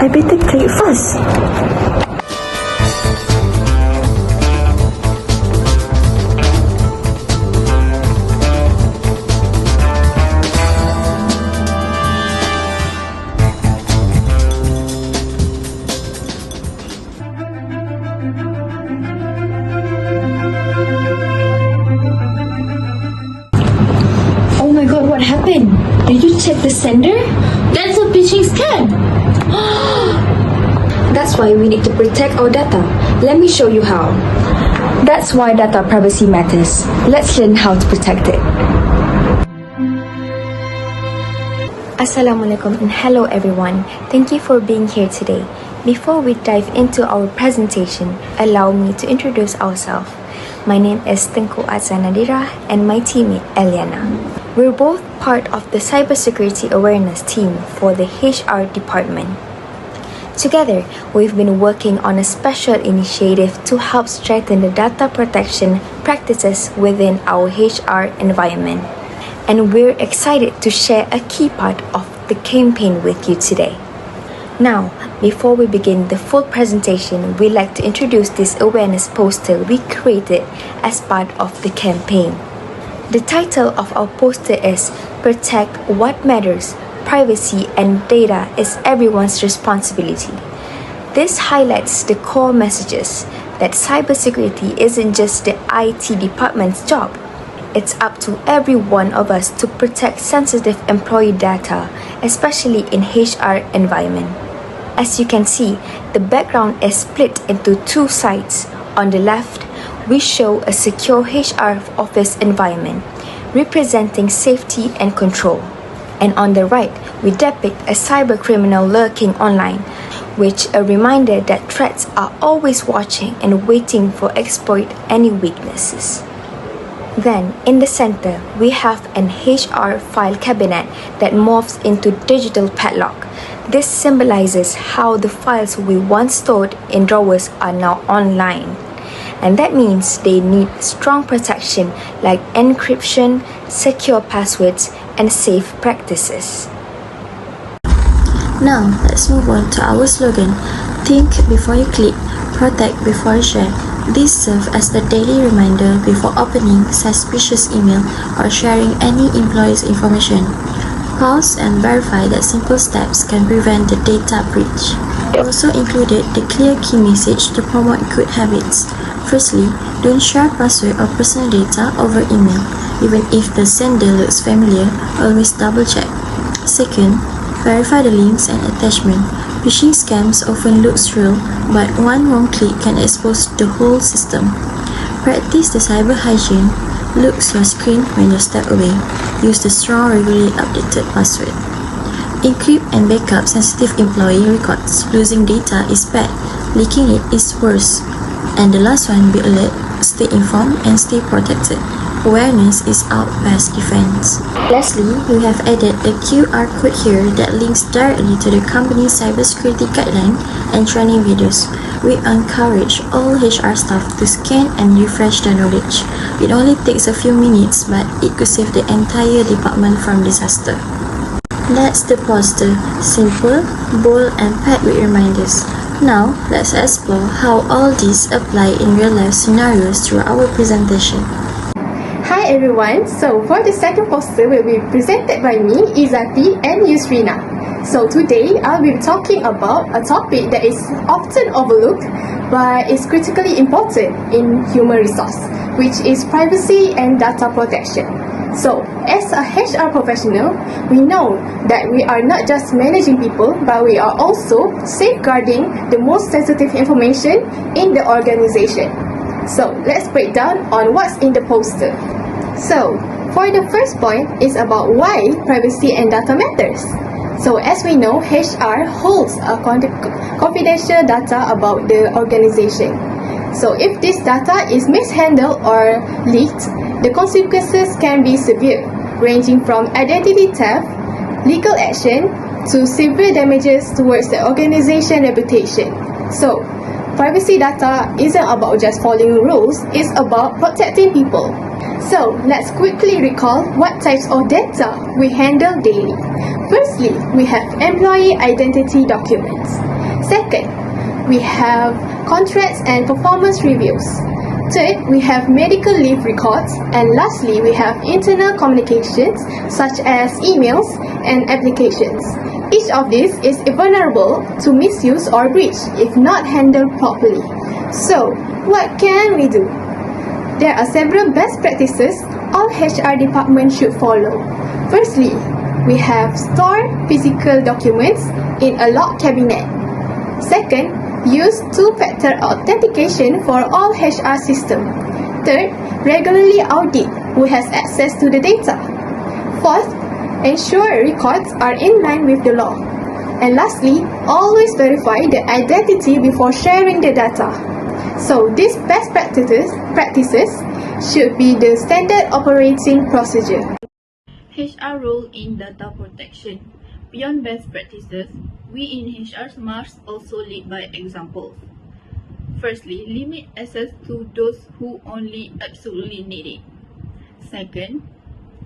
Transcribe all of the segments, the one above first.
I better play it first. Oh my god, what happened? Did you check the sender? That's a phishing scam! That's why we need to protect our data. Let me show you how. That's why data privacy matters. Let's learn how to protect it. Assalamualaikum and hello everyone. Thank you for being here today. Before we dive into our presentation, allow me to introduce ourselves. My name is Tengku Adza Nadhirah and my teammate Elyana. We're both part of the cybersecurity awareness team for the HR department. Together, we've been working on a special initiative to help strengthen the data protection practices within our HR environment. And we're excited to share a key part of the campaign with you today. Now, before we begin the full presentation, we'd like to introduce this awareness poster we created as part of the campaign. The title of our poster is Protect What Matters. Privacy and data is everyone's responsibility. This highlights the core messages that cybersecurity isn't just the IT department's job. It's up to every one of us to protect sensitive employee data, especially in HR environment. As you can see, the background is split into two sides. On the left, we show a secure HR office environment, representing safety and control. And on the right, we depict a cyber criminal lurking online, which a reminder that threats are always watching and waiting for exploit any weaknesses. Then, in the center, we have an HR file cabinet that morphs into digital padlock. This symbolizes how the files we once stored in drawers are now online. And that means they need strong protection like encryption, secure passwords, and safe practices. Now, let's move on to our slogan. Think before you click, protect before you share. These serve as the daily reminder before opening suspicious email or sharing any employee's information. Pause and verify that simple steps can prevent the data breach. We also included the clear key message to promote good habits. Firstly, don't share password or personal data over email. Even if the sender looks familiar, always double check. Second, verify the links and attachment. Phishing scams often look real, but one wrong click can expose the whole system. Practice the cyber hygiene. Look your screen when you step away. Use the strong, regularly updated password. Encrypt and backup sensitive employee records. Losing data is bad. Leaking it is worse. And the last one, be alert, stay informed, and stay protected. Awareness is our best defense. Lastly, we have added a QR code here that links directly to the company's cybersecurity guideline and training videos. We encourage all HR staff to scan and refresh their knowledge. It only takes a few minutes, but it could save the entire department from disaster. That's the poster. Simple, bold, and packed with reminders. Now, let's explore how all these apply in real-life scenarios through our presentation. Hi everyone, so for the second poster will be presented by me, Iezaty and Yusrina. So today, I'll be talking about a topic that is often overlooked but is critically important in human resource, which is privacy and data protection. So, as a HR professional, we know that we are not just managing people, but we are also safeguarding the most sensitive information in the organization. So, let's break down on what's in the poster. So, for the first point is about why privacy and data matters. So, as we know, HR holds a confidential data about the organization. So, if this data is mishandled or leaked, the consequences can be severe, ranging from identity theft, legal action, to severe damages towards the organization reputation. So, privacy data isn't about just following rules, it's about protecting people. So, let's quickly recall what types of data we handle daily. Firstly, we have employee identity documents. Second, we have contracts and performance reviews. Third, we have medical leave records. And lastly, we have internal communications such as emails and applications. Each of these is vulnerable to misuse or breach if not handled properly. So, what can we do? There are several best practices all HR departments should follow. Firstly, we have store physical documents in a locked cabinet. Second, use two-factor authentication for all HR systems. Third, regularly audit who has access to the data. Fourth, ensure records are in line with the law. And lastly, always verify the identity before sharing the data. So these best practices should be the standard operating procedure. HR role in data protection. Beyond best practices, we in HR must also lead by examples. Firstly, limit access to those who only absolutely need it. Second,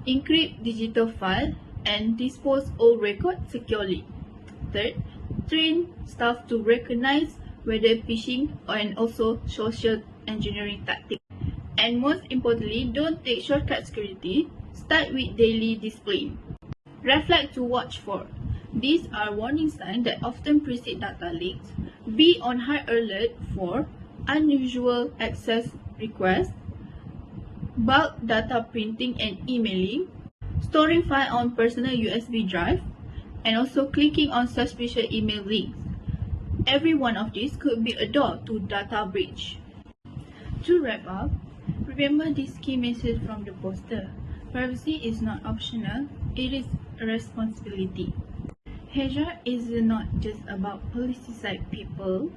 encrypt digital files and dispose all records securely. Third, train staff to recognize whether phishing and also social engineering tactics. And most importantly, don't take shortcut security. Start with daily discipline. Reflect to watch for. These are warning signs that often precede data leaks. Be on high alert for unusual access requests, bulk data printing and emailing, storing file on personal USB drive, and also clicking on suspicious email links. Every one of these could be a door to data breach. To wrap up, remember this key message from the poster. Privacy is not optional, it is a responsibility. HR is not just about politicized people.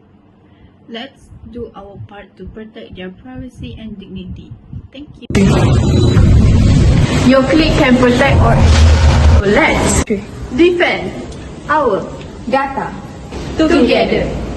Let's do our part to protect their privacy and dignity. Thank you. Your click can protect or let's defend our data together.